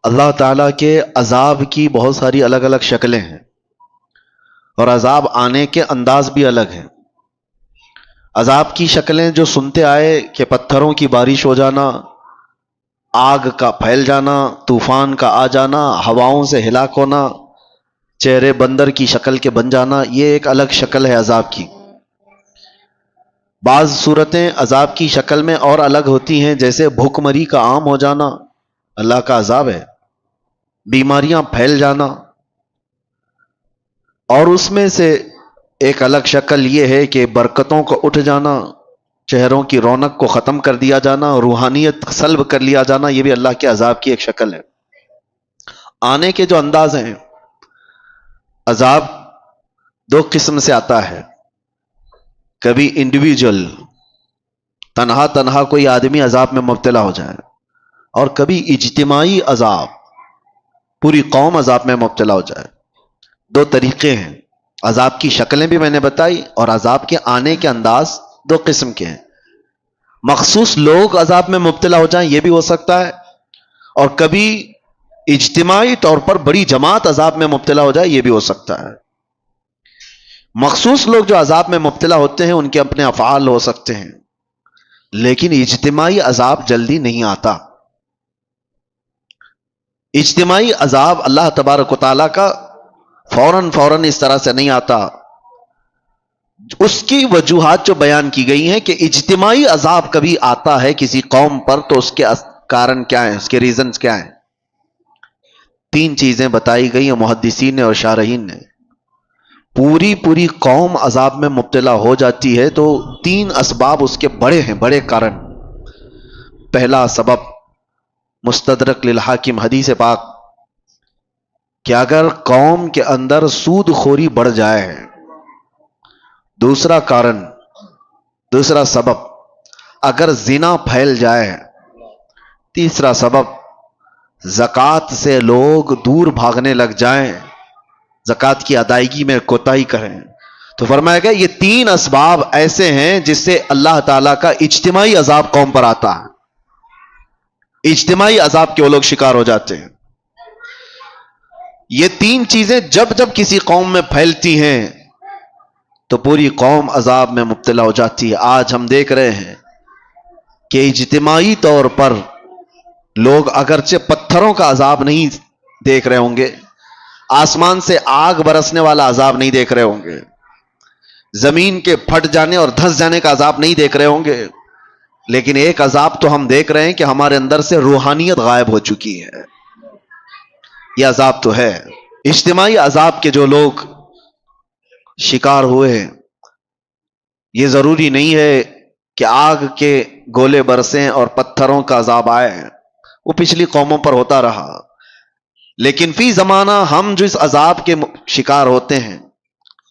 اللہ تعالیٰ کے عذاب کی بہت ساری الگ الگ شکلیں ہیں اور عذاب آنے کے انداز بھی الگ ہیں۔ عذاب کی شکلیں جو سنتے آئے کہ پتھروں کی بارش ہو جانا، آگ کا پھیل جانا، طوفان کا آ جانا، ہواؤں سے ہلاک ہونا، چہرے بندر کی شکل کے بن جانا، یہ ایک الگ شکل ہے عذاب کی۔ بعض صورتیں عذاب کی شکل میں اور الگ ہوتی ہیں، جیسے بھوک مری کا عام ہو جانا اللہ کا عذاب ہے، بیماریاں پھیل جانا، اور اس میں سے ایک الگ شکل یہ ہے کہ برکتوں کو اٹھ جانا، چہروں کی رونق کو ختم کر دیا جانا، روحانیت سلب کر لیا جانا، یہ بھی اللہ کے عذاب کی ایک شکل ہے۔ آنے کے جو انداز ہیں، عذاب دو قسم سے آتا ہے، کبھی انڈیویجول تنہا تنہا کوئی آدمی عذاب میں مبتلا ہو جائے، اور کبھی اجتماعی عذاب پوری قوم عذاب میں مبتلا ہو جائے۔ دو طریقے ہیں، عذاب کی شکلیں بھی میں نے بتائی اور عذاب کے آنے کے انداز دو قسم کے ہیں۔ مخصوص لوگ عذاب میں مبتلا ہو جائیں یہ بھی ہو سکتا ہے، اور کبھی اجتماعی طور پر بڑی جماعت عذاب میں مبتلا ہو جائے یہ بھی ہو سکتا ہے۔ مخصوص لوگ جو عذاب میں مبتلا ہوتے ہیں ان کے اپنے افعال ہو سکتے ہیں، لیکن اجتماعی عذاب جلدی نہیں آتا۔ اجتماعی عذاب اللہ تبارک و تعالیٰ کا فوراً اس طرح سے نہیں آتا۔ اس کی وجوہات جو بیان کی گئی ہیں کہ اجتماعی عذاب کبھی آتا ہے کسی قوم پر تو اس کے کارن کیا ہیں، اس کے ریزنز کیا ہیں؟ تین چیزیں بتائی گئی ہیں محدثین نے اور شارحین نے۔ پوری قوم عذاب میں مبتلا ہو جاتی ہے تو تین اسباب اس کے بڑے ہیں، بڑے کارن۔ پہلا سبب مستدرک للحاکم حدیث پاک کہ اگر قوم کے اندر سود خوری بڑھ جائے، دوسرا کارن، دوسرا سبب اگر زنا پھیل جائے، تیسرا سبب زکوٰۃ سے لوگ دور بھاگنے لگ جائیں، زکوٰۃ کی ادائیگی میں کوتاہی کریں، تو فرمایا گیا یہ تین اسباب ایسے ہیں جس سے اللہ تعالیٰ کا اجتماعی عذاب قوم پر آتا ہے، اجتماعی عذاب کے وہ لوگ شکار ہو جاتے ہیں۔ یہ تین چیزیں جب کسی قوم میں پھیلتی ہیں تو پوری قوم عذاب میں مبتلا ہو جاتی ہے۔ آج ہم دیکھ رہے ہیں کہ اجتماعی طور پر لوگ اگرچہ پتھروں کا عذاب نہیں دیکھ رہے ہوں گے، آسمان سے آگ برسنے والا عذاب نہیں دیکھ رہے ہوں گے، زمین کے پھٹ جانے اور دھس جانے کا عذاب نہیں دیکھ رہے ہوں گے، لیکن ایک عذاب تو ہم دیکھ رہے ہیں کہ ہمارے اندر سے روحانیت غائب ہو چکی ہے۔ یہ عذاب تو ہے۔ اجتماعی عذاب کے جو لوگ شکار ہوئے ہیں، یہ ضروری نہیں ہے کہ آگ کے گولے برسیں اور پتھروں کا عذاب آئے، وہ پچھلی قوموں پر ہوتا رہا، لیکن فی زمانہ ہم جو اس عذاب کے شکار ہوتے ہیں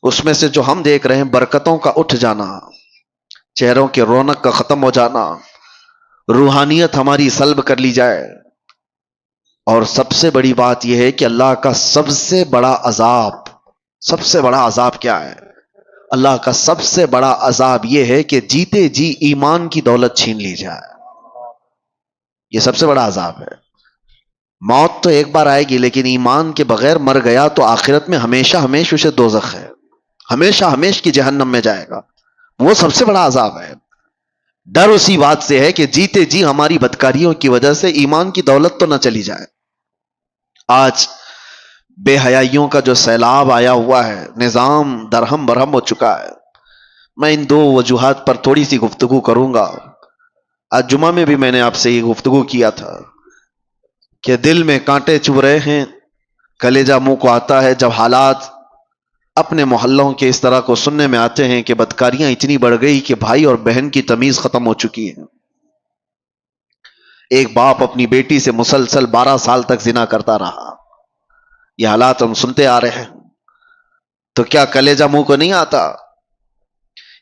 اس میں سے جو ہم دیکھ رہے ہیں برکتوں کا اٹھ جانا، چہروں کے رونق کا ختم ہو جانا، روحانیت ہماری سلب کر لی جائے، اور سب سے بڑی بات یہ ہے کہ اللہ کا سب سے بڑا عذاب کیا ہے؟ اللہ کا سب سے بڑا عذاب یہ ہے کہ جیتے جی ایمان کی دولت چھین لی جائے۔ یہ سب سے بڑا عذاب ہے۔ موت تو ایک بار آئے گی، لیکن ایمان کے بغیر مر گیا تو آخرت میں ہمیشہ اسے دوزخ ہے، ہمیشہ کی جہنم میں جائے گا۔ وہ سب سے بڑا عذاب ہے۔ ڈر اسی بات سے ہے کہ جیتے جی ہماری بدکاریوں کی وجہ سے ایمان کی دولت تو نہ چلی جائے۔ آج بے حیائیوں کا جو سیلاب آیا ہوا ہے، نظام درہم برہم ہو چکا ہے۔ میں ان دو وجوہات پر تھوڑی سی گفتگو کروں گا۔ آج جمعہ میں بھی میں نے آپ سے یہ گفتگو کیا تھا کہ دل میں کانٹے چبھ رہے ہیں، کلیجہ منہ کو آتا ہے جب حالات اپنے محلوں کے اس طرح کو سننے میں آتے ہیں کہ بدکاریاں اتنی بڑھ گئی کہ بھائی اور بہن کی تمیز ختم ہو چکی ہے۔ ایک باپ اپنی بیٹی سے مسلسل 12 سال تک زنا کرتا رہا، یہ حالات ہم سنتے آ رہے ہیں، تو کیا کلیجہ منہ کو نہیں آتا؟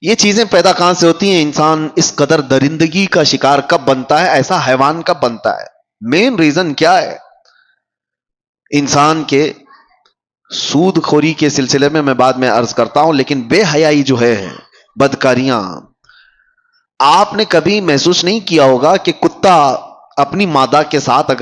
یہ چیزیں پیدا کہاں سے ہوتی ہیں؟ انسان اس قدر درندگی کا شکار کب بنتا ہے، ایسا حیوان کب بنتا ہے؟ مین ریزن کیا ہے؟ انسان کے سود خوری کے سلسلے میں بعد میں عرض کرتا ہوں، لیکن بے حیائی جو ہے، بدکاریاں، آپ نے کبھی محسوس نہیں کیا ہوگا کہ کتا اپنی مادہ کے ساتھ اگر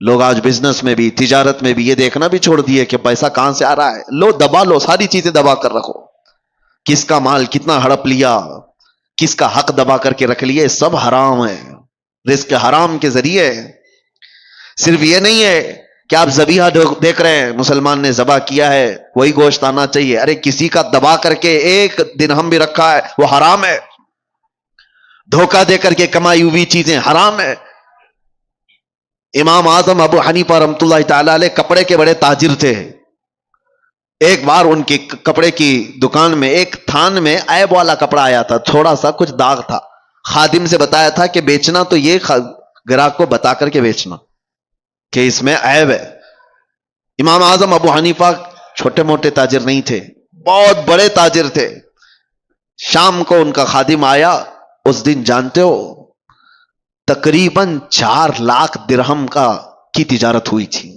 لوگ آج بزنس میں بھی تجارت میں بھی یہ دیکھنا بھی چھوڑ دیے کہ پیسہ کہاں سے آ رہا ہے. لو دبا لو, ساری چیزیں دبا کر رکھو. کس کا مال کتنا ہڑپ لیا, کس کا حق دبا کر کے رکھ لیے, سب حرام ہے. رزق حرام کے ذریعے. صرف یہ نہیں ہے کہ آپ ذبیحہ دیکھ رہے ہیں, مسلمان نے ذبح کیا ہے وہی گوشت آنا چاہیے. ارے کسی کا دبا کر کے ایک درہم بھی رکھا ہے وہ حرام ہے. دھوکہ دے کر کے کمائی ہوئی چیزیں حرام ہے. امام اعظم ابو حنیفہ رحمۃ اللہ تعالی علیہ کپڑے کے بڑے تاجر تھے. ایک بار ان کی کپڑے کی دکان میں ایک تھان میں عیب والا کپڑا آیا تھا, تھوڑا سا کچھ داغ تھا. خادم سے بتایا تھا کہ بیچنا تو یہ گراہک کو بتا کر کے بیچنا کہ اس میں عیب ہے. امام اعظم ابو حنیفہ چھوٹے موٹے تاجر نہیں تھے, بہت بڑے تاجر تھے. شام کو ان کا خادم آیا. اس دن جانتے ہو تقریباً 4 لاکھ درہم کی تجارت ہوئی تھی.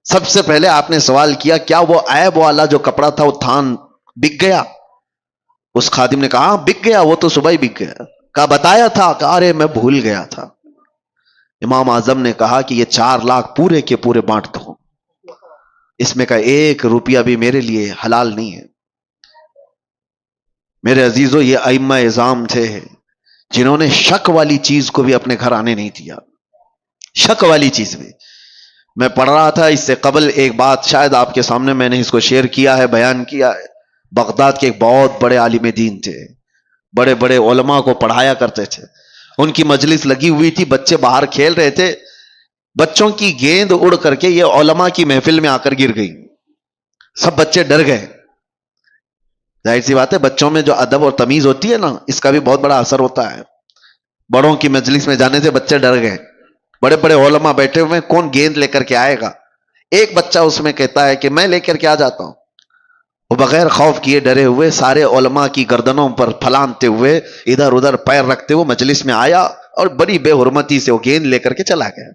سب سے پہلے آپ نے سوال کیا کیا وہ عیب والا جو کپڑا تھا وہ تھان بک گیا؟ اس خادم نے کہا بک گیا, وہ تو صبح ہی بک گیا. کہا بتایا تھا؟ کہا ارے میں بھول گیا تھا. امام اعظم نے کہا کہ یہ 4 لاکھ پورے کے پورے بانٹ دو, اس میں کا 1 روپیہ بھی میرے لیے حلال نہیں ہے. میرے عزیزو, یہ ائمہ اعظام تھے جنہوں نے شک والی چیز کو بھی اپنے گھر آنے نہیں دیا. شک والی چیز بھی. میں پڑھ رہا تھا اس سے قبل ایک بات, شاید آپ کے سامنے میں نے اس کو شیئر کیا ہے, بیان کیا ہے. بغداد کے ایک بہت بڑے عالم دین تھے, بڑے بڑے علماء کو پڑھایا کرتے تھے. ان کی مجلس لگی ہوئی تھی, بچے باہر کھیل رہے تھے. بچوں کی گیند اڑ کر کے یہ علماء کی محفل میں آ کر گر گئی. سب بچے ڈر گئے. ظاہر سی بات ہے, بچوں میں جو ادب اور تمیز ہوتی ہے نا, اس کا بھی بہت بڑا اثر ہوتا ہے. بڑوں کی مجلس میں جانے سے بچے ڈر گئے. بڑے بڑے علماء بیٹھے ہوئے, کون گیند لے کر کے آئے گا؟ ایک بچہ اس میں کہتا ہے کہ میں لے کر کے آ جاتا ہوں. وہ بغیر خوف کیے ڈرے ہوئے سارے علماء کی گردنوں پر پھلانتے ہوئے ادھر ادھر پیر رکھتے ہوئے مجلس میں آیا اور بڑی بے حرمتی سے وہ گیند لے کر کے چلا گیا.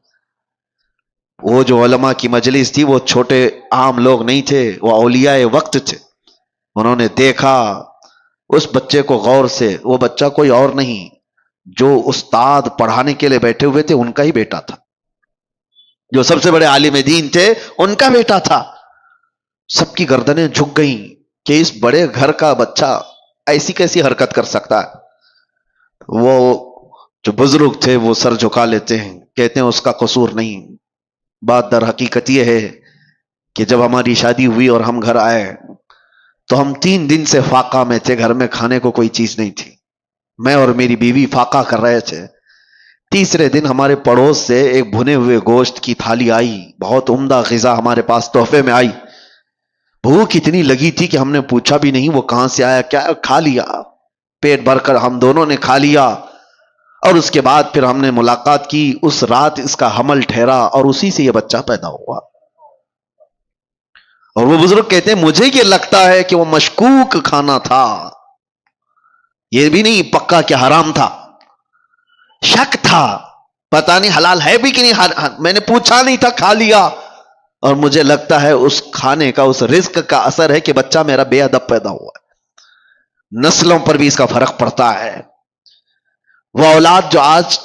وہ جو علماء کی مجلس تھی وہ چھوٹے عام لوگ نہیں تھے, وہ اولیاء وقت تھے. انہوں نے دیکھا اس بچے کو غور سے. وہ بچہ کوئی اور نہیں, جو استاد پڑھانے کے لیے بیٹھے ہوئے تھے ان کا ہی بیٹا تھا. جو سب سے بڑے عالم دین تھے ان کا بیٹا تھا. سب کی گردنیں جھک گئیں کہ اس بڑے گھر کا بچہ ایسی کیسی حرکت کر سکتا ہے. وہ جو بزرگ تھے وہ سر جھکا لیتے ہیں, کہتے ہیں اس کا قصور نہیں. بات در حقیقت یہ ہے کہ جب ہماری شادی ہوئی اور ہم گھر آئے تو ہم 3 دن سے فاقہ میں تھے. گھر میں کھانے کو کوئی چیز نہیں تھی. میں اور میری بیوی فاقہ کر رہے تھے. تیسرے دن ہمارے پڑوس سے ایک بھنے ہوئے گوشت کی تھالی آئی, بہت عمدہ غذا ہمارے پاس تحفے میں آئی. بھوک اتنی لگی تھی کہ ہم نے پوچھا بھی نہیں وہ کہاں سے آیا, کیا کھا لیا. پیٹ بھر کر ہم دونوں نے کھا لیا. اور اس کے بعد پھر ہم نے ملاقات کی. اس رات اس کا حمل ٹھہرا اور اسی سے یہ بچہ پیدا ہوا. اور وہ بزرگ کہتے ہیں مجھے یہ لگتا ہے کہ وہ مشکوک کھانا تھا, یہ بھی نہیں پکا کہ حرام تھا, شک تھا, پتہ نہیں حلال ہے بھی کہ نہیں. میں نے پوچھا نہیں تھا, کھا لیا. اور مجھے لگتا ہے اس کھانے کا, اس رزق کا اثر ہے کہ بچہ میرا بے ادب پیدا ہوا ہے. نسلوں پر بھی اس کا فرق پڑتا ہے. وہ اولاد جو آج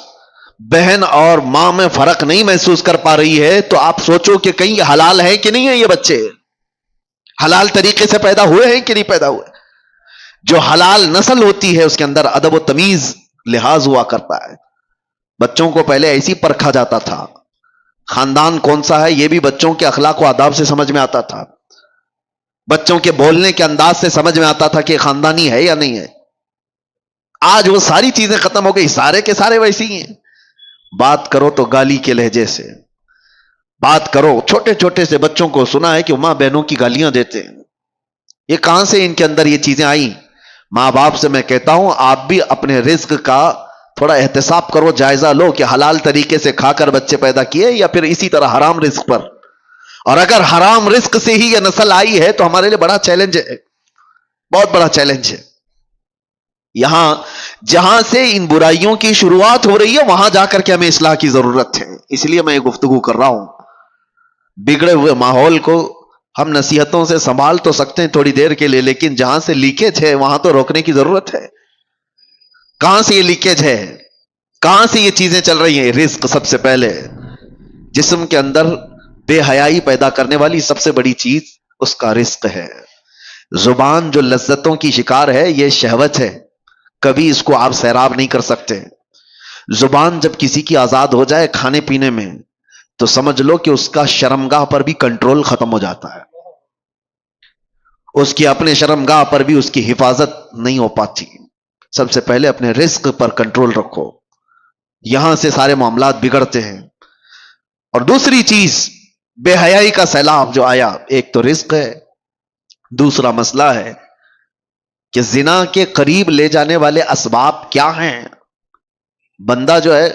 بہن اور ماں میں فرق نہیں محسوس کر پا رہی ہے, تو آپ سوچو کہ کہیں یہ حلال ہے کہ نہیں ہے. یہ بچے حلال طریقے سے پیدا ہوئے ہیں کہ نہیں پیدا ہوئے. جو حلال نسل ہوتی ہے اس کے اندر ادب و تمیز لحاظ ہوا کرتا ہے. بچوں کو پہلے ایسی پرکھا جاتا تھا, خاندان کون سا ہے یہ بھی بچوں کے اخلاق و آداب سے سمجھ میں آتا تھا. بچوں کے بولنے کے انداز سے سمجھ میں آتا تھا کہ خاندانی ہے یا نہیں ہے. آج وہ ساری چیزیں ختم ہو گئی, سارے کے سارے ویسے ہی ہیں. بات کرو تو گالی کے لہجے سے بات کرو. چھوٹے چھوٹے سے بچوں کو سنا ہے کہ ماں بہنوں کی گالیاں دیتے ہیں. یہ کہاں سے ان کے اندر یہ چیزیں آئیں؟ ماں باپ سے میں کہتا ہوں آپ بھی اپنے رزق کا تھوڑا احتساب کرو, جائزہ لو کہ حلال طریقے سے کھا کر بچے پیدا کیے یا پھر اسی طرح حرام رزق پر. اور اگر حرام رزق سے ہی یہ نسل آئی ہے تو ہمارے لیے بڑا چیلنج ہے, بہت بڑا چیلنج ہے. یہاں جہاں سے ان برائیوں کی شروعات ہو رہی ہے وہاں جا کر کے ہمیں اصلاح کی ضرورت ہے. اس لیے میں یہ گفتگو کر رہا ہوں. بگڑے ہوئے ماحول کو ہم نصیحتوں سے سنبھال تو سکتے ہیں تھوڑی دیر کے لیے, لیکن جہاں سے لیکیج ہے وہاں تو روکنے کی ضرورت ہے. کہاں سے یہ لیکیج ہے, کہاں سے یہ چیزیں چل رہی ہیں؟ رزق سب سے پہلے. جسم کے اندر بے حیائی پیدا کرنے والی سب سے بڑی چیز اس کا رزق ہے. زبان جو لذتوں کی شکار ہے یہ شہوت ہے، کبھی اس کو آپ سیراب نہیں کر سکتے. زبان جب کسی کی آزاد ہو جائے کھانے پینے میں تو سمجھ لو کہ اس کا شرمگاہ پر بھی کنٹرول ختم ہو جاتا ہے، اس کی اپنے شرمگاہ پر بھی اس کی حفاظت نہیں ہو پاتی. سب سے پہلے اپنے رزق پر کنٹرول رکھو، یہاں سے سارے معاملات بگڑتے ہیں. اور دوسری چیز بے حیائی کا سیلاب جو آیا، ایک تو رزق ہے، دوسرا مسئلہ ہے کہ زنا کے قریب لے جانے والے اسباب کیا ہیں. بندہ جو ہے،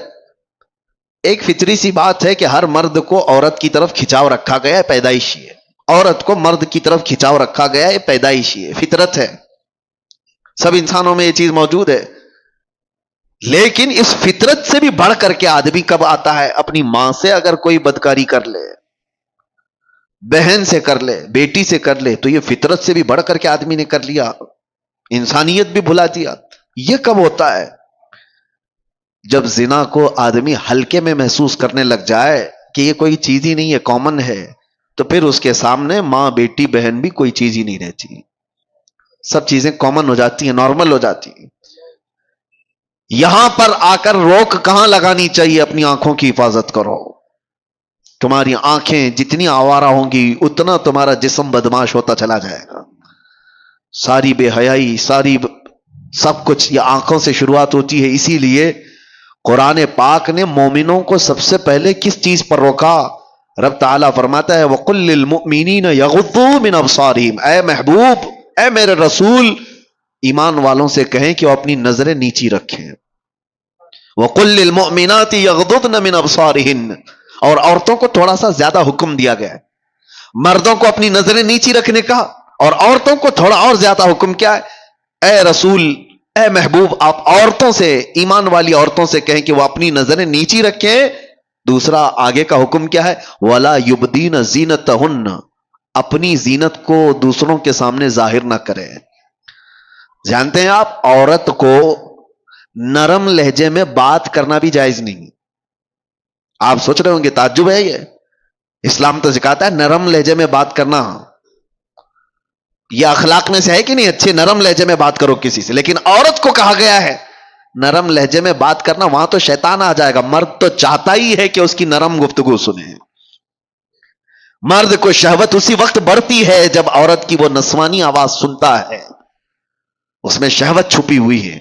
ایک فطری سی بات ہے کہ ہر مرد کو عورت کی طرف کھچاؤ رکھا گیا ہے، پیدائشی ہے. عورت کو مرد کی طرف کھچاؤ رکھا گیا ہے، پیدائشی ہے، فطرت ہے. سب انسانوں میں یہ چیز موجود ہے. لیکن اس فطرت سے بھی بڑھ کر کے آدمی کب آتا ہے؟ اپنی ماں سے اگر کوئی بدکاری کر لے، بہن سے کر لے، بیٹی سے کر لے، تو یہ فطرت سے بھی بڑھ کر کے آدمی نے کر لیا، انسانیت بھی بھلا دیا. یہ کب ہوتا ہے؟ جب زنا کو آدمی ہلکے میں محسوس کرنے لگ جائے کہ یہ کوئی چیز ہی نہیں ہے، کامن ہے، تو پھر اس کے سامنے ماں، بیٹی، بہن بھی کوئی چیز ہی نہیں رہتی. سب چیزیں کامن ہو جاتی ہیں، نارمل ہو جاتی ہیں. یہاں پر آ کر روک کہاں لگانی چاہیے؟ اپنی آنکھوں کی حفاظت کرو. تمہاری آنکھیں جتنی آوارہ ہوں گی اتنا تمہارا جسم بدماش ہوتا چلا جائے گا. ساری بے حیائی، سب کچھ یہ آنکھوں سے شروعات ہوتی ہے. اسی لیے قرآن پاک نے مومنوں کو سب سے پہلے کس چیز پر روکا؟ رب تعالیٰ فرماتا ہے وَقُلْ لِلْمُؤْمِنِينَ يَغُضُّوا مِنْ أَبْصَارِهِمْ، اے محبوب، اے میرے رسول، ایمان والوں سے کہیں کہ وہ اپنی نظریں نیچی رکھیں. وَقُلْ لِلْمُؤْمِنَاتِ يَغْضُضْنَ مِنْ أَبْصَارِهِنْ، اور عورتوں کو تھوڑا سا زیادہ حکم دیا گیا ہے. مردوں کو اپنی نظریں نیچی رکھنے کا، اور عورتوں کو تھوڑا اور زیادہ حکم کیا ہے؟ اے رسول، اے محبوب، آپ عورتوں سے، ایمان والی عورتوں سے کہیں کہ وہ اپنی نظریں نیچی رکھیں. دوسرا آگے کا حکم کیا ہے؟ وَلَا يُبْدِينَ زِينَتَهُنَّ، اپنی زینت کو دوسروں کے سامنے ظاہر نہ کریں. جانتے ہیں آپ، عورت کو نرم لہجے میں بات کرنا بھی جائز نہیں. آپ سوچ رہے ہوں گے تعجب ہے یہ، اسلام تو سکھاتا ہے نرم لہجے میں بات کرنا. یہ اخلاق میں سے ہے کہ نہیں؟ اچھے نرم لہجے میں بات کرو کسی سے. لیکن عورت کو کہا گیا ہے نرم لہجے میں بات کرنا، وہاں تو شیطان آ جائے گا. مرد تو چاہتا ہی ہے کہ اس کی نرم گفتگو سنے. مرد کو شہوت اسی وقت بڑھتی ہے جب عورت کی وہ نسوانی آواز سنتا ہے، اس میں شہوت چھپی ہوئی ہے.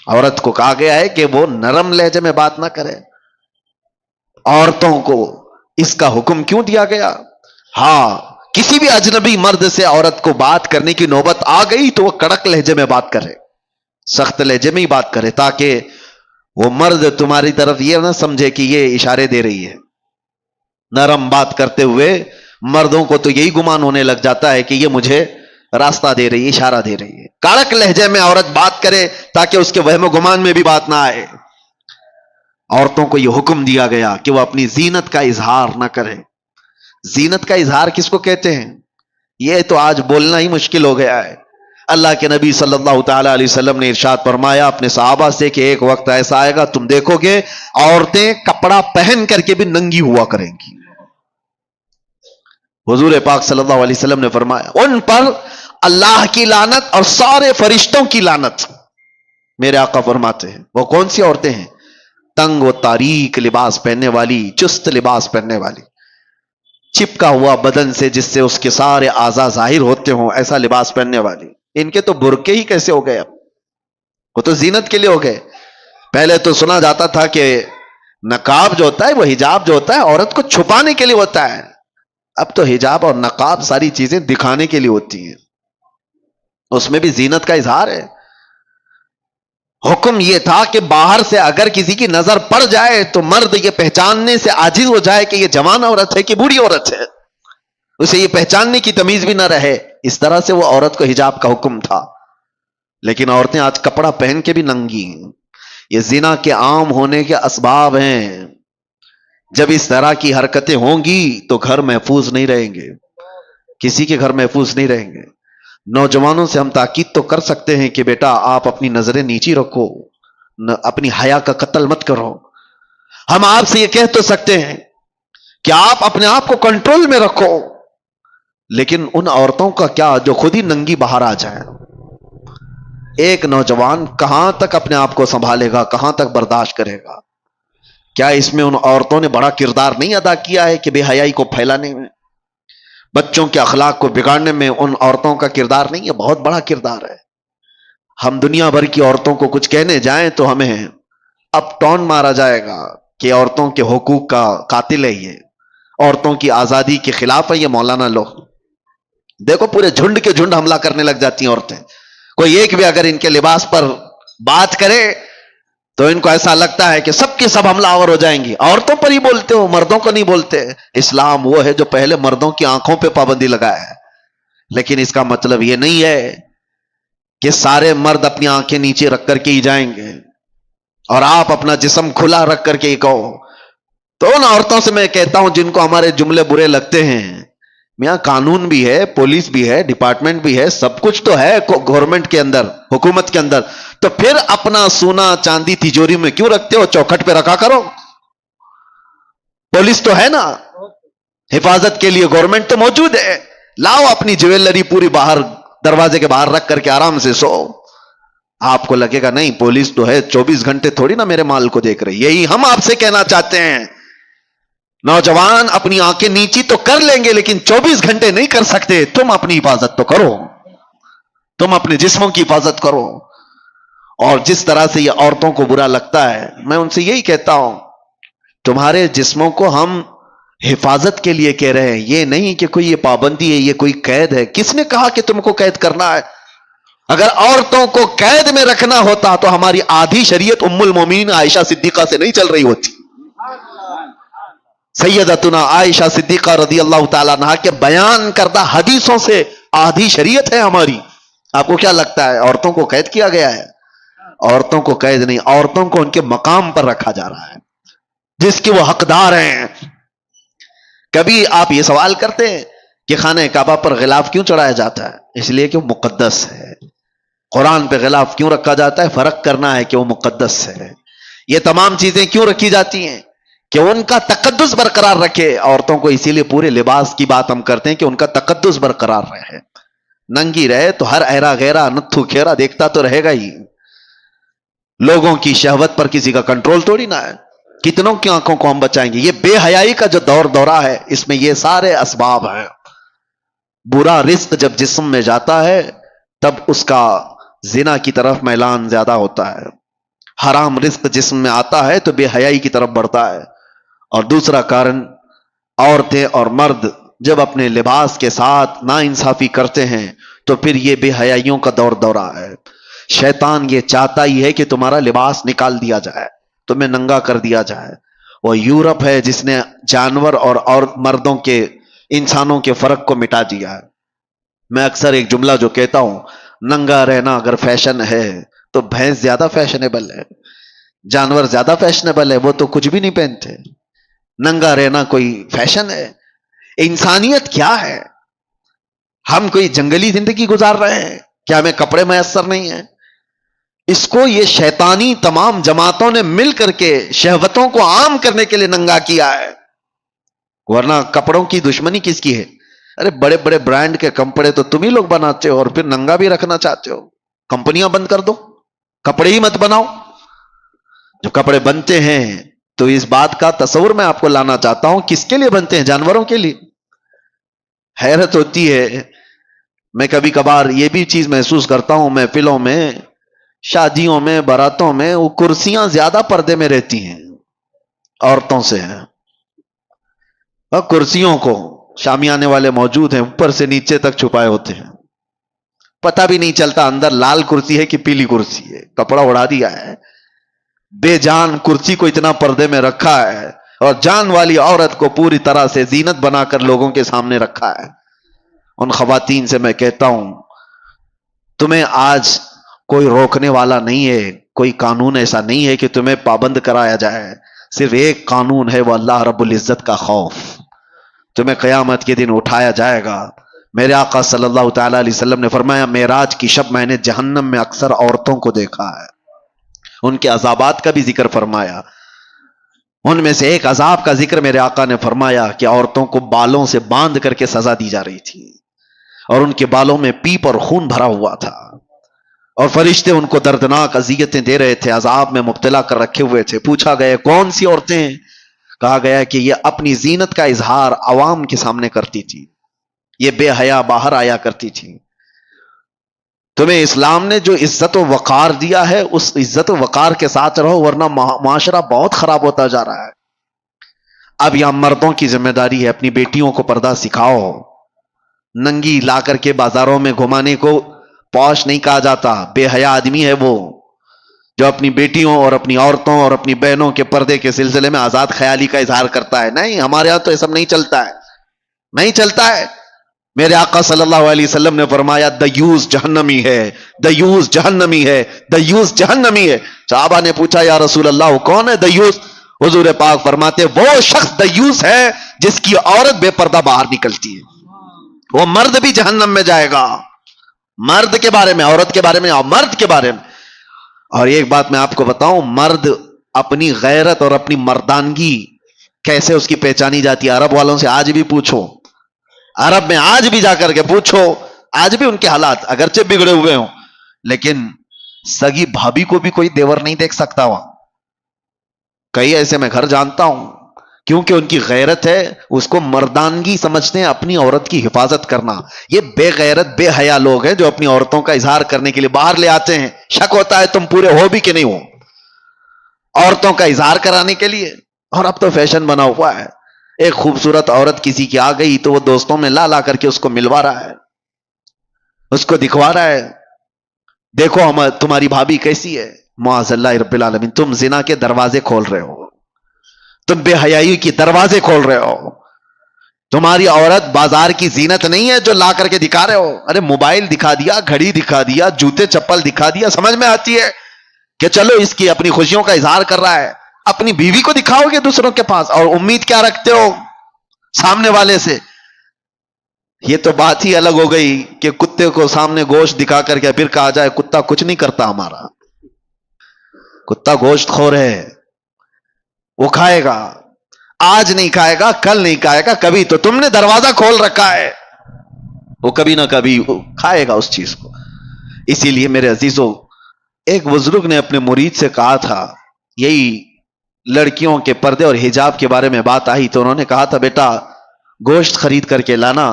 عورت کو کہا گیا ہے کہ وہ نرم لہجے میں بات نہ کرے. عورتوں کو اس کا حکم کیوں دیا گیا؟ ہاں، کسی بھی اجنبی مرد سے عورت کو بات کرنے کی نوبت آ گئی تو وہ کڑک لہجے میں بات کرے، سخت لہجے میں ہی بات کرے، تاکہ وہ مرد تمہاری طرف یہ نہ سمجھے کہ یہ اشارے دے رہی ہے. نرم بات کرتے ہوئے مردوں کو تو یہی گمان ہونے لگ جاتا ہے کہ یہ مجھے راستہ دے رہی ہے، اشارہ دے رہی ہے. کڑک لہجے میں عورت بات کرے تاکہ اس کے وہم و گمان میں بھی بات نہ آئے. عورتوں کو یہ حکم دیا گیا کہ وہ اپنی زینت کا اظہار نہ کرے. زینت کا اظہار کس کو کہتے ہیں؟ یہ تو آج بولنا ہی مشکل ہو گیا ہے. اللہ کے نبی صلی اللہ تعالی علیہ وسلم نے ارشاد فرمایا اپنے صحابہ سے کہ ایک وقت ایسا آئے گا تم دیکھو گے عورتیں کپڑا پہن کر کے بھی ننگی ہوا کریں گی. حضور پاک صلی اللہ علیہ وسلم نے فرمایا ان پر اللہ کی لعنت اور سارے فرشتوں کی لعنت. میرے آقا فرماتے ہیں وہ کون سی عورتیں ہیں؟ تنگ و تاریک لباس پہننے والی، چست لباس پہننے والی، چپکا ہوا بدن سے جس سے اس کے سارے اعضاء ظاہر ہوتے ہوں ایسا لباس پہننے والی. ان کے تو برقعے ہی کیسے ہو گئے؟ اب وہ تو زینت کے لیے ہو گئے. پہلے تو سنا جاتا تھا کہ نقاب جو ہوتا ہے، وہ حجاب جو ہوتا ہے عورت کو چھپانے کے لیے ہوتا ہے. اب تو حجاب اور نقاب ساری چیزیں دکھانے کے لیے ہوتی ہیں، اس میں بھی زینت کا اظہار ہے. حکم یہ تھا کہ باہر سے اگر کسی کی نظر پڑ جائے تو مرد یہ پہچاننے سے عاجز ہو جائے کہ یہ جوان عورت ہے کہ بوڑھی عورت ہے، اسے یہ پہچاننے کی تمیز بھی نہ رہے. اس طرح سے وہ عورت کو حجاب کا حکم تھا. لیکن عورتیں آج کپڑا پہن کے بھی ننگی ہیں. یہ زنا کے عام ہونے کے اسباب ہیں. جب اس طرح کی حرکتیں ہوں گی تو گھر محفوظ نہیں رہیں گے، کسی کے گھر محفوظ نہیں رہیں گے. نوجوانوں سے ہم تاکید تو کر سکتے ہیں کہ بیٹا آپ اپنی نظریں نیچی رکھو، اپنی حیا کا قتل مت کرو. ہم آپ سے یہ کہہ تو سکتے ہیں کہ آپ اپنے آپ کو کنٹرول میں رکھو، لیکن ان عورتوں کا کیا جو خود ہی ننگی باہر آ جائیں؟ ایک نوجوان کہاں تک اپنے آپ کو سنبھالے گا، کہاں تک برداشت کرے گا؟ کیا اس میں ان عورتوں نے بڑا کردار نہیں ادا کیا ہے کہ بے حیائی کو پھیلانے میں، بچوں کے اخلاق کو بگاڑنے میں ان عورتوں کا کردار نہیں ہے؟ بہت بڑا کردار ہے۔ ہم دنیا بھر کی عورتوں کو کچھ کہنے جائیں تو ہمیں اب ٹون مارا جائے گا کہ عورتوں کے حقوق کا قاتل ہے، یہ عورتوں کی آزادی کے خلاف ہے یہ مولانا لوگ۔ دیکھو پورے جھنڈ کے جھنڈ حملہ کرنے لگ جاتی ہیں عورتیں، کوئی ایک بھی اگر ان کے لباس پر بات کرے تو ان کو ایسا لگتا ہے کہ سب کے سب حملہ آور ہو جائیں گی۔ عورتوں پر ہی بولتے ہو، مردوں کو نہیں بولتے۔ اسلام وہ ہے جو پہلے مردوں کی آنکھوں پہ پابندی لگایا ہے، لیکن اس کا مطلب یہ نہیں ہے کہ سارے مرد اپنی آنکھیں نیچے رکھ کر کے ہی جائیں گے اور آپ اپنا جسم کھلا رکھ کر کے ہی کہو۔ تو ان عورتوں سے میں کہتا ہوں جن کو ہمارے جملے برے لگتے ہیں، میاں قانون بھی ہے، پولیس بھی ہے، ڈپارٹمنٹ بھی ہے، سب کچھ تو ہے گورنمنٹ کے اندر، حکومت کے اندر، تو پھر اپنا سونا چاندی تجوری میں کیوں رکھتے ہو؟ چوکھٹ پہ رکھا کرو۔ پولیس تو ہے نا، حفاظت کے لیے گورنمنٹ تو موجود ہے، لاؤ اپنی جویلری پوری باہر دروازے کے باہر رکھ کر کے آرام سے سو۔ آپ کو لگے گا نہیں پولیس تو ہے، 24 گھنٹے تھوڑی نا میرے مال کو دیکھ رہی۔ یہی ہم آپ سے کہنا چاہتے ہیں، نوجوان اپنی آنکھیں نیچی تو کر لیں گے لیکن 24 گھنٹے نہیں کر سکتے۔ تم اپنی حفاظت تو کرو، تم اپنے جسموں کی حفاظت کرو۔ اور جس طرح سے یہ عورتوں کو برا لگتا ہے، میں ان سے یہی کہتا ہوں تمہارے جسموں کو ہم حفاظت کے لیے کہہ رہے ہیں، یہ نہیں کہ کوئی یہ پابندی ہے، یہ کوئی قید ہے۔ کس نے کہا کہ تم کو قید کرنا ہے؟ اگر عورتوں کو قید میں رکھنا ہوتا تو ہماری آدھی شریعت ام المومنین عائشہ صدیقہ سے نہیں چل رہی ہوتی۔ سیدتنا عائشہ صدیقہ رضی اللہ تعالیٰ عنہا کے بیان کردہ حدیثوں سے آدھی شریعت ہے ہماری۔ آپ کو کیا لگتا ہے عورتوں کو قید کیا گیا ہے؟ عورتوں کو قید نہیں، عورتوں کو ان کے مقام پر رکھا جا رہا ہے جس کے وہ حقدار ہیں۔ کبھی آپ یہ سوال کرتے ہیں کہ خانہ کعبہ پر غلاف کیوں چڑھایا جاتا ہے؟ اس لیے کہ وہ مقدس ہے۔ قرآن پہ غلاف کیوں رکھا جاتا ہے؟ فرق کرنا ہے کہ وہ مقدس ہے۔ یہ تمام چیزیں کیوں رکھی جاتی ہیں؟ کہ ان کا تقدس برقرار رکھے عورتوں کو۔ اسی لیے پورے لباس کی بات ہم کرتے ہیں کہ ان کا تقدس برقرار رہے۔ ننگی رہے تو ہر ایرا غیرہ نتھو کھیرا دیکھتا تو رہے گا ہی۔ لوگوں کی شہوت پر کسی کا کنٹرول تھوڑی نہ ہے۔ کتنوں کی آنکھوں کو ہم بچائیں گے؟ یہ بے حیائی کا جو دور دورہ ہے اس میں یہ سارے اسباب ہیں۔ برا رزق جب جسم میں جاتا ہے تب اس کا زنا کی طرف میلان زیادہ ہوتا ہے۔ حرام رزق جسم میں آتا ہے تو بے حیائی کی طرف بڑھتا ہے۔ اور دوسرا کارن، عورتیں اور مرد جب اپنے لباس کے ساتھ ناانصافی کرتے ہیں تو پھر یہ بے حیائیوں کا دور دورہ ہے۔ شیطان یہ چاہتا ہی ہے کہ تمہارا لباس نکال دیا جائے، تمہیں ننگا کر دیا جائے۔ وہ یورپ ہے جس نے جانور اور مردوں کے، انسانوں کے فرق کو مٹا دیا ہے۔ میں اکثر ایک جملہ جو کہتا ہوں، ننگا رہنا اگر فیشن ہے تو بھینس زیادہ فیشنیبل ہے، جانور زیادہ فیشنیبل ہے، وہ تو کچھ بھی نہیں پہنتے۔ ننگا رہنا کوئی فیشن ہے؟ انسانیت کیا ہے؟ ہم کوئی جنگلی زندگی گزار رہے ہیں کیا ہمیں کپڑے میسر نہیں ہیں؟ اس کو یہ شیطانی تمام جماعتوں نے مل کر کے شہوتوں کو عام کرنے کے لیے ننگا کیا ہے، ورنہ کپڑوں کی دشمنی کس کی ہے؟ ارے بڑے بڑے برانڈ کے کپڑے تو تم ہی لوگ بناتے ہو اور پھر ننگا بھی رکھنا چاہتے ہو۔ کمپنیاں بند کر دو، کپڑے ہی مت بناؤ۔ جو کپڑے بنتے ہیں تو اس بات کا تصور میں آپ کو لانا چاہتا ہوں، کس کے لیے بنتے ہیں؟ جانوروں کے لیے۔ حیرت ہوتی ہے، میں کبھی کبھار یہ بھی چیز محسوس کرتا ہوں، محفلوں میں، شادیوں میں، باراتوں میں وہ کرسیاں زیادہ پردے میں رہتی ہیں عورتوں سے ہیں۔ اور کرسیوں کو شامیانے والے موجود ہیں، اوپر سے نیچے تک چھپائے ہوتے ہیں، پتہ بھی نہیں چلتا اندر لال کرسی ہے کہ پیلی کرسی ہے، کپڑا اڑا دیا ہے۔ بے جان کرسی کو اتنا پردے میں رکھا ہے اور جان والی عورت کو پوری طرح سے زینت بنا کر لوگوں کے سامنے رکھا ہے۔ ان خواتین سے میں کہتا ہوں تمہیں آج کوئی روکنے والا نہیں ہے، کوئی قانون ایسا نہیں ہے کہ تمہیں پابند کرایا جائے۔ صرف ایک قانون ہے، وہ اللہ رب العزت کا خوف۔ تمہیں قیامت کے دن اٹھایا جائے گا۔ میرے آقا صلی اللہ تعالی علیہ وسلم نے فرمایا معراج کی شب میں نے جہنم میں اکثر عورتوں کو دیکھا ہے، ان کے عذابات کا بھی ذکر فرمایا۔ ان میں سے ایک عذاب کا ذکر میرے آقا نے فرمایا کہ عورتوں کو بالوں سے باندھ کر کے سزا دی جا رہی تھی اور ان کے بالوں میں پیپ اور خون بھرا ہوا تھا اور فرشتے ان کو دردناک اذیتیں دے رہے تھے، عذاب میں مبتلا کر رکھے ہوئے تھے۔ پوچھا گیا کون سی عورتیں ہیں؟ کہا گیا کہ یہ اپنی زینت کا اظہار عوام کے سامنے کرتی تھی، یہ بے حیا باہر آیا کرتی تھی۔ تمہیں اسلام نے جو عزت و وقار دیا ہے اس عزت و وقار کے ساتھ رہو، ورنہ معاشرہ بہت خراب ہوتا جا رہا ہے۔ اب یہاں مردوں کی ذمہ داری ہے، اپنی بیٹیوں کو پردہ سکھاؤ۔ ننگی لا کر کے بازاروں میں گھمانے کو پوش نہیں کہا جاتا، بے حیا آدمی ہے وہ جو اپنی بیٹیوں اور اپنی عورتوں اور اپنی بہنوں کے پردے کے سلسلے میں آزاد خیالی کا اظہار کرتا ہے۔ نہیں، ہمارے ہاں تو یہ سب نہیں چلتا ہے، نہیں چلتا ہے۔ میرے آقا صلی اللہ علیہ وسلم نے فرمایا دیوس جہنمی ہے، دیوس جہنمی ہے، دیوس جہنمی ہے۔ صحابہ نے پوچھا یا رسول اللہ وہ کون ہے دیوس؟ حضور پاک فرماتے وہ شخص دیوس ہے جس کی عورت بے پردہ باہر نکلتی ہے، وہ مرد بھی جہنم میں جائے گا۔ مرد کے بارے میں، عورت کے بارے میں اور مرد کے بارے میں۔ اور ایک بات میں آپ کو بتاؤں، مرد اپنی غیرت اور اپنی مردانگی کیسے اس کی پہچانی جاتی ہے؟ عرب والوں سے آج بھی پوچھو، عرب میں آج بھی جا کر کے پوچھو، آج بھی ان کے حالات اگرچہ بگڑے ہوئے ہوں لیکن سگی بھابھی کو بھی کوئی دیور نہیں دیکھ سکتا وہاں۔ کئی ایسے میں گھر جانتا ہوں، کیونکہ ان کی غیرت ہے، اس کو مردانگی سمجھتے ہیں، اپنی عورت کی حفاظت کرنا۔ یہ بے غیرت بے حیا لوگ ہیں جو اپنی عورتوں کا اظہار کرنے کے لیے باہر لے آتے ہیں، شک ہوتا ہے تم پورے ہو بھی کہ نہیں ہو، عورتوں کا اظہار کرانے کے لیے۔ اور اب تو فیشن بنا ہوا ہے، ایک خوبصورت عورت کسی کی آ گئی تو وہ دوستوں میں لا کر کے اس کو ملوا رہا ہے، اس کو دکھوا رہا ہے، دیکھو ہم تمہاری بھابھی کیسی ہے۔ معاذ اللہ رب العالمین، تم زنا کے دروازے کھول رہے ہو، تم بے حیائی کی دروازے کھول رہے ہو۔ تمہاری عورت بازار کی زینت نہیں ہے جو لا کر کے دکھا رہے ہو۔ ارے موبائل دکھا دیا، گھڑی دکھا دیا، جوتے چپل دکھا دیا، سمجھ میں آتی ہے کہ چلو اس کی اپنی خوشیوں کا اظہار کر رہا ہے، اپنی بیوی کو دکھاؤ گے دوسروں کے پاس اور امید کیا رکھتے ہو سامنے والے سے؟ یہ تو بات ہی الگ ہو گئی کہ کتے کو سامنے گوشت دکھا کر کے پھر کہا جائے کتا کچھ نہیں کرتا ہمارا، کتا گوشت خور ہے، وہ کھائے گا، آج نہیں کھائے گا، کل نہیں کھائے گا، کبھی تو تم نے دروازہ کھول رکھا ہے، وہ کبھی نہ کبھی کھائے گا اس چیز کو۔ اسی لیے میرے عزیزوں، ایک بزرگ نے اپنے مرید سے کہا تھا، یہی لڑکیوں کے پردے اور حجاب کے بارے میں بات آئی تو انہوں نے کہا تھا بیٹا گوشت خرید کر کے لانا،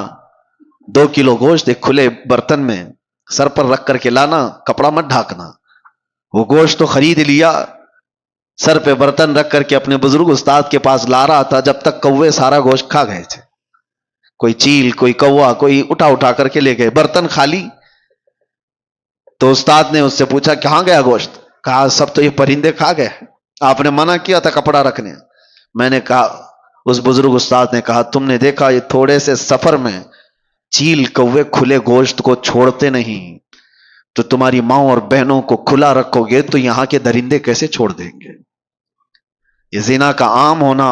2 کلو گوشت ایک کھلے برتن میں سر پر رکھ کر کے لانا، کپڑا مت ڈھانکنا۔ وہ گوشت تو خرید لیا، سر پہ برتن رکھ کر کے اپنے بزرگ استاد کے پاس لا رہا تھا، جب تک کوے سارا گوشت کھا گئے تھے، کوئی چیل کوئی کوا کوئی اٹھا کر کے لے گئے، برتن خالی۔ تو استاد نے اس سے پوچھا کہاں گیا گوشت؟ کہا سب تو یہ پرندے کھا گئے، آپ نے منع کیا تھا کپڑا رکھنے۔ میں نے کہا، اس بزرگ استاد نے کہا تم نے دیکھا یہ تھوڑے سے سفر میں چیل کوے کھلے گوشت کو چھوڑتے نہیں، تو تمہاری ماں اور بہنوں کو کھلا رکھو گے تو یہاں کے درندے کیسے چھوڑ دیں گے؟ یہ زنا کا عام ہونا،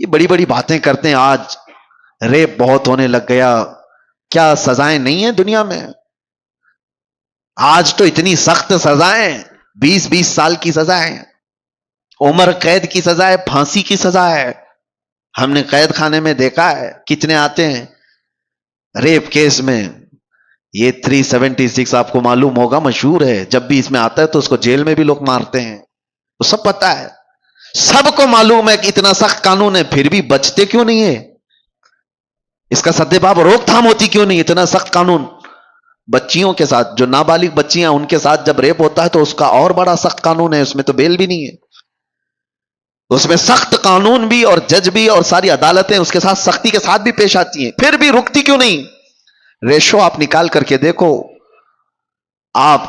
یہ بڑی بڑی باتیں کرتے ہیں۔ آج ریپ بہت ہونے لگ گیا، کیا سزائیں نہیں ہیں دنیا میں؟ آج تو اتنی سخت سزائیں، 20 سال کی سزائیں، عمر قید کی سزا ہے، پھانسی کی سزا ہے۔ ہم نے قید خانے میں دیکھا ہے کتنے آتے ہیں ریپ کیس میں۔ یہ 376 آپ کو معلوم ہوگا، مشہور ہے، جب بھی اس میں آتا ہے تو اس کو جیل میں بھی لوگ مارتے ہیں، وہ سب پتا ہے، سب کو معلوم ہے کہ اتنا سخت قانون ہے، پھر بھی بچتے کیوں نہیں ہے؟ اس کا سدباب روک تھام ہوتی کیوں نہیں؟ اتنا سخت قانون بچیوں کے ساتھ، جو نابالغ بچیاں ان کے ساتھ جب ریپ ہوتا ہے تو اس کا اور بڑا سخت قانون ہے، اس میں تو بیل بھی نہیں ہے، اس میں سخت قانون بھی اور جج بھی اور ساری عدالتیں اس کے ساتھ سختی کے ساتھ بھی پیش آتی ہیں، پھر بھی رکتی کیوں نہیں؟ ریشو آپ نکال کر کے دیکھو آپ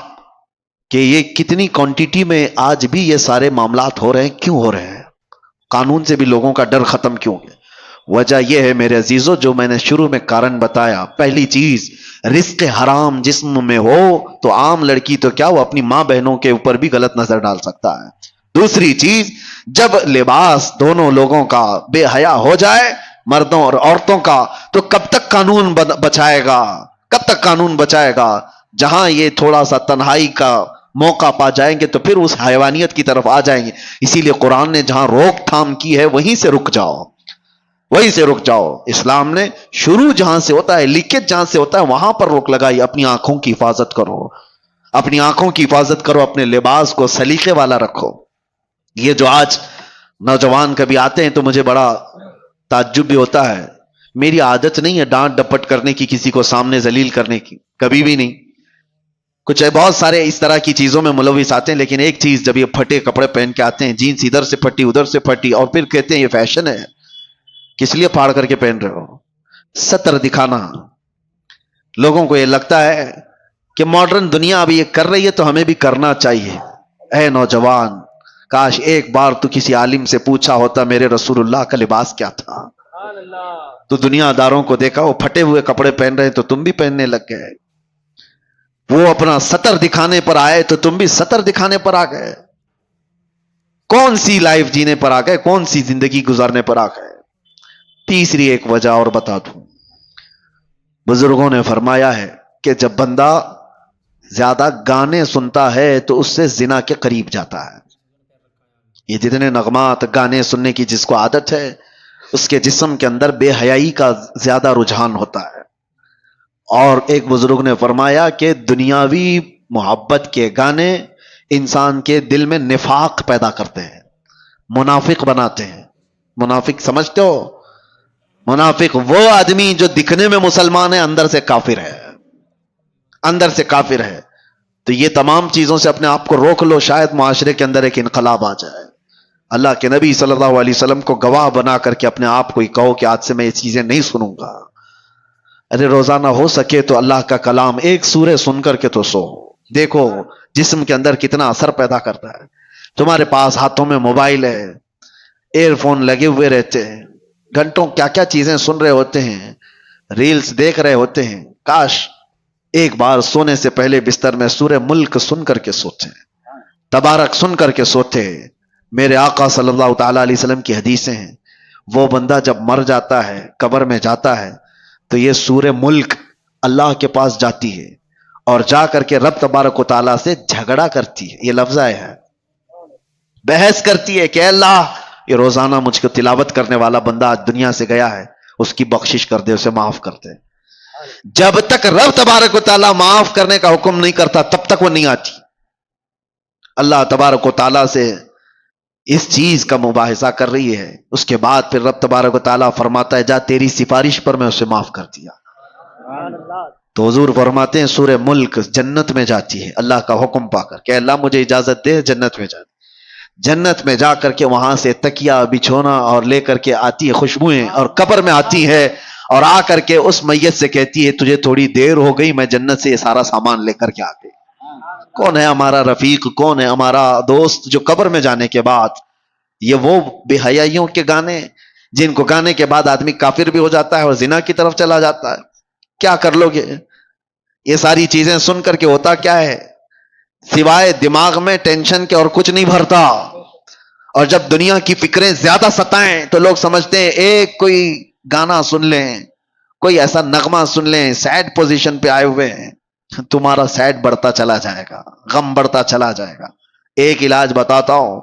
کہ یہ کتنی کوانٹیٹی میں آج بھی یہ سارے معاملات ہو رہے ہیں، کیوں ہو رہے ہیں؟ قانون سے بھی لوگوں کا ڈر ختم کیوں ہے؟ وجہ یہ ہے میرے عزیزوں، جو میں نے شروع میں کارن بتایا، پہلی چیز رزق حرام جسم میں ہو تو عام لڑکی تو کیا وہ اپنی ماں بہنوں کے اوپر بھی غلط نظر ڈال سکتا ہے۔ دوسری چیز، جب لباس دونوں لوگوں کا بے حیا ہو جائے، مردوں اور عورتوں کا، تو کب تک قانون بچائے گا؟ کب تک قانون بچائے گا؟ جہاں یہ تھوڑا سا تنہائی کا موقع پا جائیں گے تو پھر اس حیوانیت کی طرف آ جائیں گے. اسی لیے قرآن نے جہاں روک تھام کی ہے وہیں سے رک جاؤ, وہیں سے رک جاؤ. اسلام نے شروع جہاں سے ہوتا ہے, لیکیج جہاں سے ہوتا ہے, وہاں پر روک لگائی. اپنی آنکھوں کی حفاظت کرو, اپنی آنکھوں کی حفاظت کرو, اپنے لباس کو سلیقے والا رکھو. یہ جو آج نوجوان کبھی آتے ہیں تو مجھے بڑا تعجب بھی ہوتا ہے. میری عادت نہیں ہے ڈانٹ ڈپٹ کرنے کی, کسی کو سامنے ذلیل کرنے کی, کبھی بھی نہیں. کچھ بہت سارے اس طرح کی چیزوں میں ملوث آتے ہیں, لیکن ایک چیز, جب یہ پھٹے کپڑے پہن کے آتے ہیں, جینس ادھر سے پھٹی ادھر سے پھٹی, اور پھر کہتے ہیں یہ فیشن ہے. کس لیے پھاڑ کر کے پہن رہے ہو؟ سطر دکھانا. لوگوں کو یہ لگتا ہے کہ ماڈرن دنیا ابھی یہ کر رہی ہے تو ہمیں بھی کرنا چاہیے. اے نوجوان, کاش ایک بار تو کسی عالم سے پوچھا ہوتا میرے رسول اللہ کا لباس کیا تھا. تو دنیا داروں کو دیکھا وہ پھٹے ہوئے کپڑے پہن رہے تو تم بھی پہننے لگ گئے. وہ اپنا سطر دکھانے پر آئے تو تم بھی سطر دکھانے پر آ گئے. کون سی لائف جینے پر آ گئے, کون سی زندگی گزارنے پر آ گئے. تیسری ایک وجہ اور بتا دوں, بزرگوں نے فرمایا ہے کہ جب بندہ زیادہ گانے سنتا ہے تو اس سے زنا کے قریب جاتا ہے. یہ جتنے نغمات گانے سننے کی جس کو عادت ہے, اس کے جسم کے اندر بے حیائی کا زیادہ رجحان ہوتا ہے. اور ایک بزرگ نے فرمایا کہ دنیاوی محبت کے گانے انسان کے دل میں نفاق پیدا کرتے ہیں, منافق بناتے ہیں. منافق سمجھتے ہو؟ منافق وہ آدمی جو دکھنے میں مسلمان ہے, اندر سے کافر ہے, اندر سے کافر ہے. تو یہ تمام چیزوں سے اپنے آپ کو روک لو, شاید معاشرے کے اندر ایک انقلاب آ جائے. اللہ کے نبی صلی اللہ علیہ وسلم کو گواہ بنا کر کے اپنے آپ کو ہی کہو کہ آج سے میں یہ چیزیں نہیں سنوں گا. ارے روزانہ ہو سکے تو اللہ کا کلام ایک سورہ سن کر کے تو سو. دیکھو جسم کے اندر کتنا اثر پیدا کرتا ہے. تمہارے پاس ہاتھوں میں موبائل ہے, ایئر فون لگے ہوئے رہتے ہیں, گھنٹوں کیا کیا چیزیں سن رہے ہوتے ہیں, ریلز دیکھ رہے ہوتے ہیں. کاش ایک بار سونے سے پہلے بستر میں سورہ ملک سن کر کے سوتے, تبارک سن کر کے سوتے. میرے آقا صلی اللہ تعالی علیہ وسلم کی حدیثیں ہیں, وہ بندہ جب مر جاتا ہے, قبر میں جاتا ہے, تو یہ سورہ ملک اللہ کے پاس جاتی ہے اور جا کر کے رب تبارک و تعالیٰ سے جھگڑا کرتی ہے. یہ لفظ ہے, بحث کرتی ہے کہ اللہ یہ روزانہ مجھ کو تلاوت کرنے والا بندہ آج دنیا سے گیا ہے, اس کی بخشش کر دے, اسے معاف کر دے. جب تک رب تبارک و تعالیٰ معاف کرنے کا حکم نہیں کرتا تب تک وہ نہیں آتی. اللہ تبارک و تعالیٰ سے اس چیز کا مباحثہ کر رہی ہے, اس کے بعد پھر رب تبارک و تعالیٰ فرماتا ہے جا تیری سفارش پر میں اسے معاف کر دیا. تو حضور فرماتے ہیں سورہ ملک جنت میں جاتی ہے اللہ کا حکم پا کر کہ اللہ مجھے اجازت دے جنت میں جاتی. جنت میں جا کر کے وہاں سے تکیا بچھونا اور لے کر کے آتی ہے خوشبوئیں, اور قبر میں آتی ہے اور آ کر کے اس میت سے کہتی ہے تجھے تھوڑی دیر ہو گئی, میں جنت سے یہ سارا سامان لے کر کے آ گئی. کون ہے ہمارا رفیق, کون ہے ہمارا دوست جو قبر میں جانے کے بعد, یہ وہ بے حیائیوں کے گانے جن کو گانے کے بعد آدمی کافر بھی ہو جاتا ہے اور زنا کی طرف چلا جاتا ہے. کیا کر لو گے؟ یہ ساری چیزیں سن کر کے ہوتا کیا ہے, سوائے دماغ میں ٹینشن کے اور کچھ نہیں بھرتا. اور جب دنیا کی فکریں زیادہ ستائیں تو لوگ سمجھتے ہیں ایک کوئی گانا سن لیں, کوئی ایسا نغمہ سن لیں, سیڈ پوزیشن پہ آئے ہوئے ہیں, تمہارا سیڈ بڑھتا چلا جائے گا, غم بڑھتا چلا جائے گا. ایک علاج بتاتا ہوں,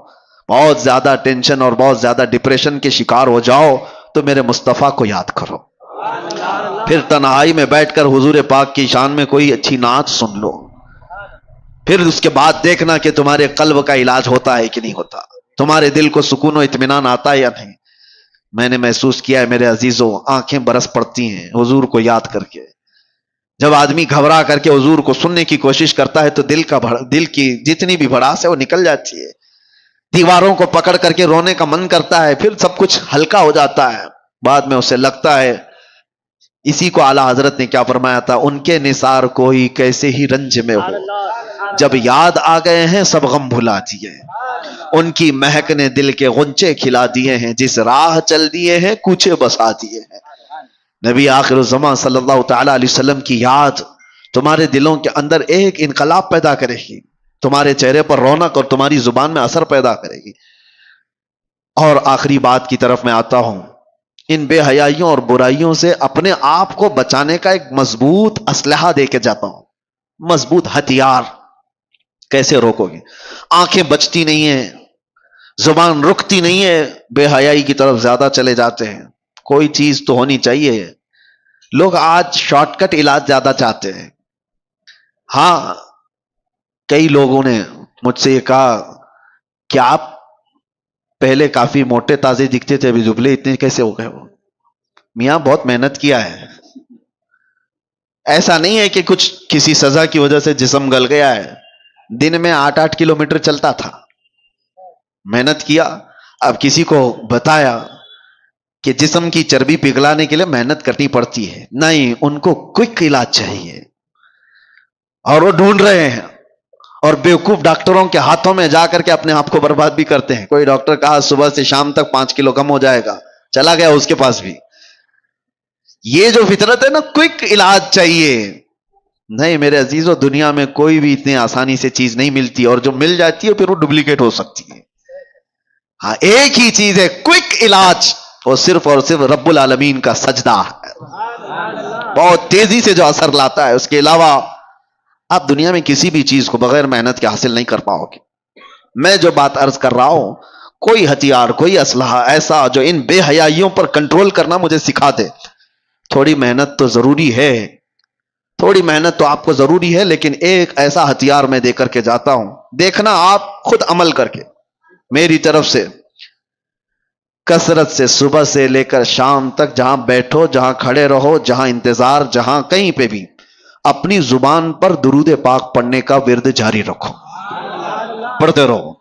بہت زیادہ ٹینشن اور بہت زیادہ ڈپریشن کے شکار ہو جاؤ تو میرے مصطفیٰ کو یاد کرو, پھر تنہائی میں بیٹھ کر حضور پاک کی شان میں کوئی اچھی نعت سن لو, پھر اس کے بعد دیکھنا کہ تمہارے قلب کا علاج ہوتا ہے کہ نہیں ہوتا, تمہارے دل کو سکون و اطمینان آتا ہے یا نہیں. میں نے محسوس کیا ہے میرے عزیزوں, آنکھیں برس پڑتی ہیں حضور کو یاد کر کے. جب آدمی گھبرا کر کے حضور کو سننے کی کوشش کرتا ہے تو دل کی جتنی بھی بھڑاس ہے وہ نکل جاتی ہے, دیواروں کو پکڑ کر کے رونے کا من کرتا ہے, پھر سب کچھ ہلکا ہو جاتا ہے. بعد میں اسے لگتا ہے, اسی کو اعلیٰ حضرت نے کیا فرمایا تھا, ان کے نثار کوئی کیسے ہی رنج میں ہو, جب یاد آ گئے ہیں سب غم بھلا دیے, ان کی مہک نے دل کے غنچے کھلا دیے ہیں, جس راہ چل دیے ہیں کوچے بسا دیے ہیں. نبی آخر الزمان صلی اللہ تعالی علیہ وسلم کی یاد تمہارے دلوں کے اندر ایک انقلاب پیدا کرے گی, تمہارے چہرے پر رونق اور تمہاری زبان میں اثر پیدا کرے گی. اور آخری بات کی طرف میں آتا ہوں, ان بے حیائیوں اور برائیوں سے اپنے آپ کو بچانے کا ایک مضبوط اسلحہ دے کے جاتا ہوں, مضبوط ہتھیار. کیسے روکو گے؟ آنکھیں بچتی نہیں ہیں، زبان رکتی نہیں ہے، بے حیائی کی طرف زیادہ چلے جاتے ہیں. کوئی چیز تو ہونی چاہیے. لوگ آج شارٹ کٹ علاج زیادہ چاہتے ہیں. ہاں، کئی لوگوں نے مجھ سے یہ کہا کہ آپ پہلے کافی موٹے تازے دکھتے تھے، ابھی دبلے اتنے کیسے ہو گئے؟ وہ میاں بہت محنت کیا ہے. ایسا نہیں ہے کہ کچھ کسی سزا کی وجہ سے جسم گل گیا ہے. دن میں 8-8 کلومیٹر چلتا تھا، محنت کیا. اب کسی کو بتایا کہ جسم کی چربی پگھلانے کے لیے محنت کرنی پڑتی ہے، نہیں، ان کو کوئک علاج چاہیے اور وہ ڈھونڈ رہے ہیں. اور بیوقوف ڈاکٹروں کے ہاتھوں میں جا کر کے اپنے آپ کو برباد بھی کرتے ہیں. کوئی ڈاکٹر کہا صبح سے شام تک 5 کلو کم ہو جائے گا، چلا گیا اس کے پاس بھی. یہ جو فطرت ہے نا، کوئک علاج چاہیے. نہیں میرے عزیزو، دنیا میں کوئی بھی اتنی آسانی سے چیز نہیں ملتی، اور جو مل جاتی ہے پھر وہ ڈپلیکیٹ ہو سکتی ہے. ہاں، ایک ہی چیز ہے کوئک علاج، وہ صرف اور صرف رب العالمین کا سجدہ ہے، بہت تیزی سے جو اثر لاتا ہے. اس کے علاوہ آپ دنیا میں کسی بھی چیز کو بغیر محنت کے حاصل نہیں کر پاؤ گے. میں جو بات عرض کر رہا ہوں، کوئی ہتھیار، کوئی اسلحہ ایسا جو ان بے حیائیوں پر کنٹرول کرنا مجھے سکھا دے. تھوڑی محنت تو ضروری ہے، تھوڑی محنت تو آپ کو ضروری ہے، لیکن ایک ایسا ہتھیار میں دے کر کے جاتا ہوں، دیکھنا آپ خود عمل کر کے. میری طرف سے کثرت سے صبح سے لے کر شام تک جہاں بیٹھو، جہاں کھڑے رہو، جہاں انتظار، جہاں کہیں پہ بھی اپنی زبان پر درود پاک پڑھنے کا ورد جاری رکھو. پڑھتے رہو،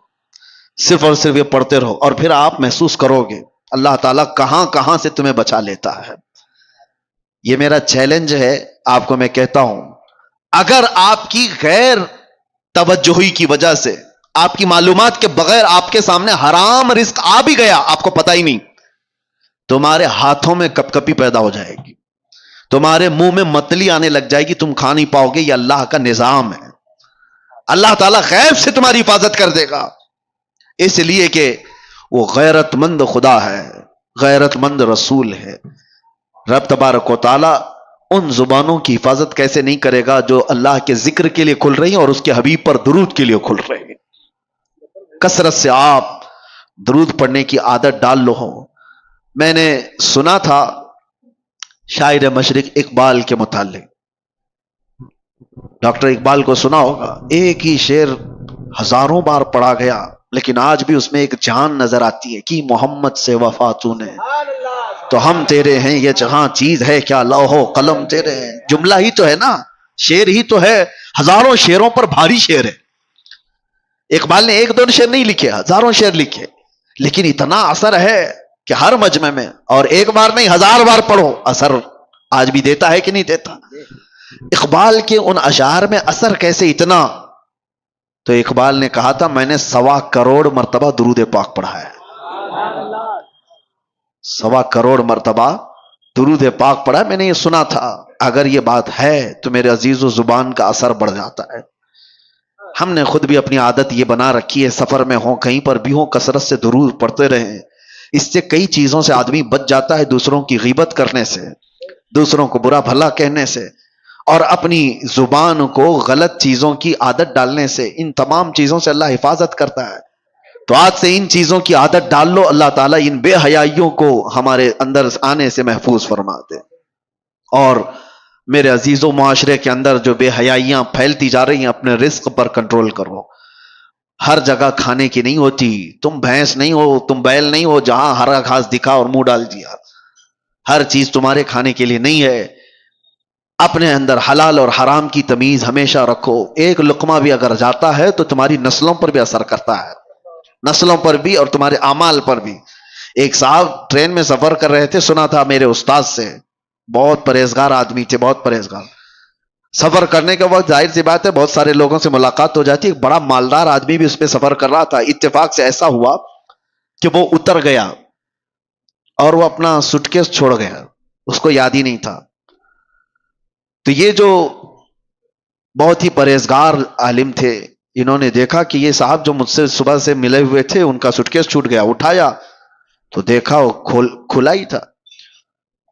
صرف اور صرف یہ پڑھتے رہو، اور پھر آپ محسوس کرو گے اللہ تعالیٰ کہاں کہاں سے تمہیں بچا لیتا ہے. یہ میرا چیلنج ہے آپ کو. میں کہتا ہوں اگر آپ کی غیر توجہی کی وجہ سے، آپ کی معلومات کے بغیر آپ کے سامنے حرام رزق آ بھی گیا، آپ کو پتہ ہی نہیں، تمہارے ہاتھوں میں کپ کپی پیدا ہو جائے گی، تمہارے منہ میں متلی آنے لگ جائے گی، تم کھا نہیں پاؤ گے. یہ اللہ کا نظام ہے. اللہ تعالیٰ غیب سے تمہاری حفاظت کر دے گا، اس لیے کہ وہ غیرت مند خدا ہے، غیرت مند رسول ہے. رب تبارک و تعالیٰ ان زبانوں کی حفاظت کیسے نہیں کرے گا جو اللہ کے ذکر کے لیے کھل رہی ہیں اور اس کے حبیب پر درود کے لیے کھل رہے ہیں. کثرت سے آپ درود پڑھنے کی عادت ڈال لو. میں نے سنا تھا شاعر مشرق اقبال کے متعلق، ڈاکٹر اقبال کو سنا ہوگا، ایک ہی شعر ہزاروں بار پڑھا گیا لیکن آج بھی اس میں ایک جان نظر آتی ہے کہ محمد سے وفا تو نے تو ہم تیرے ہیں، یہ جہاں چیز ہے کیا لوح و قلم تیرے ہیں. جملہ ہی تو ہے نا، شعر ہی تو ہے، ہزاروں شعروں پر بھاری شعر ہے. اقبال نے ایک دو شعر نہیں لکھے، ہزاروں شعر لکھے، لیکن اتنا اثر ہے کہ ہر مجمع میں، اور ایک بار نہیں 1000 بار پڑھو، اثر آج بھی دیتا ہے کہ نہیں دیتا. اقبال کے ان اشعار میں اثر کیسے اتنا؟ تو اقبال نے کہا تھا میں نے 1.25 کروڑ مرتبہ درود پاک پڑھا ہے، 1.25 کروڑ مرتبہ درود پاک پڑھا. میں نے یہ سنا تھا. اگر یہ بات ہے تو میرے عزیز و زبان کا اثر بڑھ جاتا ہے. ہم نے خود بھی اپنی عادت یہ بنا رکھی ہے، سفر میں ہوں کہیں پر بھی ہوں کثرت سے درود پڑھتے رہیں. اس سے کئی چیزوں سے آدمی بچ جاتا ہے، دوسروں کی غیبت کرنے سے، دوسروں کو برا بھلا کہنے سے، اور اپنی زبان کو غلط چیزوں کی عادت ڈالنے سے. ان تمام چیزوں سے اللہ حفاظت کرتا ہے. تو آج سے ان چیزوں کی عادت ڈال لو، اللہ تعالیٰ ان بے حیائیوں کو ہمارے اندر آنے سے محفوظ فرما دے. اور میرے عزیزوں، معاشرے کے اندر جو بے حیائیاں پھیلتی جا رہی ہیں، اپنے رزق پر کنٹرول کرو. ہر جگہ کھانے کی نہیں ہوتی. تم بھینس نہیں ہو، تم بیل نہیں ہو جہاں ہرا گھاس دکھا اور منہ ڈال دیا. ہر چیز تمہارے کھانے کے لیے نہیں ہے. اپنے اندر حلال اور حرام کی تمیز ہمیشہ رکھو. ایک لقمہ بھی اگر جاتا ہے تو تمہاری نسلوں پر بھی اثر کرتا ہے، نسلوں پر بھی اور تمہارے اعمال پر بھی. ایک صاحب ٹرین میں سفر کر رہے تھے، سنا تھا میرے استاد سے، بہت پرہیزگار آدمی تھے، بہت پرہیزگار. سفر کرنے کے وقت ظاہر سی بات ہے بہت سارے لوگوں سے ملاقات ہو جاتی. ایک بڑا مالدار آدمی بھی اس پہ سفر کر رہا تھا. اتفاق سے ایسا ہوا کہ وہ اتر گیا اور وہ اپنا سوٹکیس چھوڑ گیا، اس کو یاد ہی نہیں تھا. تو یہ جو بہت ہی پرہیزگار عالم تھے، انہوں نے دیکھا کہ یہ صاحب جو مجھ سے صبح سے ملے ہوئے تھے ان کا سوٹکیس چھوٹ گیا. اٹھایا تو دیکھا وہ کھلا ہی تھا،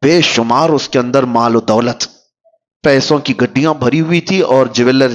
بے شمار اس کے اندر مال و دولت، پیسوں کی گڈیاں بھری ہوئی تھی اور جیولر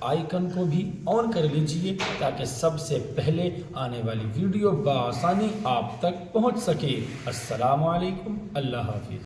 آئیکن کو بھی آن کر لیجئے تاکہ سب سے پہلے آنے والی ویڈیو بآسانی آپ تک پہنچ سکے۔ السلام علیکم، اللہ حافظ۔